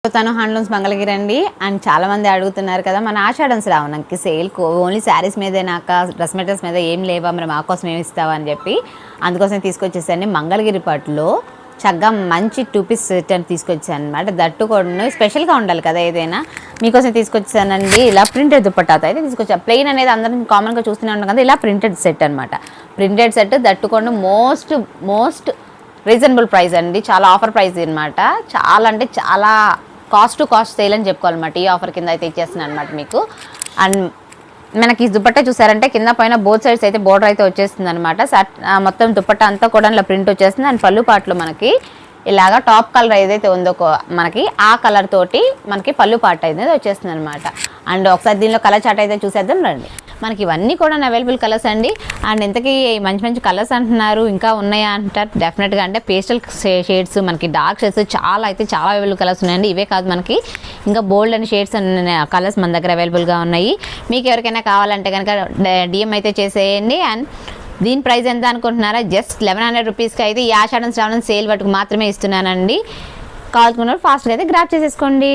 తను హ్యాండ్లూమ్స్ మంగళగిరి అండి. అండ్ చాలామంది అడుగుతున్నారు కదా, మన ఆషాఢం శ్రావణంకి సేల్ ఓన్లీ శారీస్ మీదే నాక డ్రెస్ మెటీరియల్స్ మీద ఏం లేవా, మరి మా కోసం ఏమి ఇస్తావా అని చెప్పి అందుకోసం తీసుకొచ్చేసాను. మంగళగిరి పట్టులో చక్కగా మంచి 2 పీస్ సెట్ అని తీసుకొచ్చాను అనమాట. దట్టు కూడా స్పెషల్గా ఉండాలి కదా ఏదైనా, మీకోసం తీసుకొచ్చానండి. ఇలా ప్రింటెడ్ దుప్పట్టాతో అయితే తీసుకొచ్చాను. ప్లెయిన్ అనేది అందరం కామన్గా చూస్తూనే ఉంటాం కదా, ఇలా ప్రింటెడ్ సెట్ అనమాట. ప్రింటెడ్ సెట్ దట్టుకోండి మోస్ట్ రీజనబుల్ ప్రైస్ అండి. చాలా ఆఫర్ ప్రైస్ అనమాట. చాలా అంటే చాలా కాస్ట్ టు కాస్ట్ సేల్ అని చెప్పుకోవాలన్నమాట. ఈ ఆఫర్ కింద అయితే ఇచ్చేస్తున్నాను అనమాట మీకు. అండ్ మనకి ఈ దుపట్టా చూసారంటే కింద పైన బోత్ సైడ్స్ అయితే బోర్డర్ అయితే వచ్చేస్తుంది అనమాట. మొత్తం దుపట్టా అంతా కూడా ఇలా ప్రింట్ వచ్చేస్తుంది. అండ్ పళ్ళు పాటలు మనకి ఇలాగా టాప్ కలర్ ఏదైతే ఉందో మనకి ఆ కలర్ తోటి మనకి పళ్ళు పాట అనేది వచ్చేస్తుంది అనమాట. అండ్ ఒకసారి దీనిలో కలర్ చార్ట్ అయితే చూసేద్దాం రండి. మనకి ఇవన్నీ కూడా అవైలబుల్ కలర్స్ అండి. అండ్ ఇంతకీ మంచి కలర్స్ అంటున్నారు, ఇంకా ఉన్నాయా అంటారు. డెఫినెట్గా అంటే పేస్టల్ షేడ్స్, మనకి డార్క్ షేడ్స్ చాలా అవైలబుల్ కలర్స్ ఉన్నాయండి. ఇవే కాదు, మనకి ఇంకా బోల్డ్ అండ్ షేడ్స్ అనే కలర్స్ మన దగ్గర అవైలబుల్గా ఉన్నాయి. మీకు ఎవరికైనా కావాలంటే కనుక డిఎం అయితే చేసేయండి. అండ్ దీని ప్రైస్ ఎంత అనుకుంటున్నారా? జస్ట్ 1100 రూపీస్కి అయితే ఈ ఆషాఢం శ్రావణం సేల్ వాటికి మాత్రమే ఇస్తున్నానండి. కావాలనుకున్నారు ఫాస్ట్గా అయితే గ్రాప్ చేసేసుకోండి.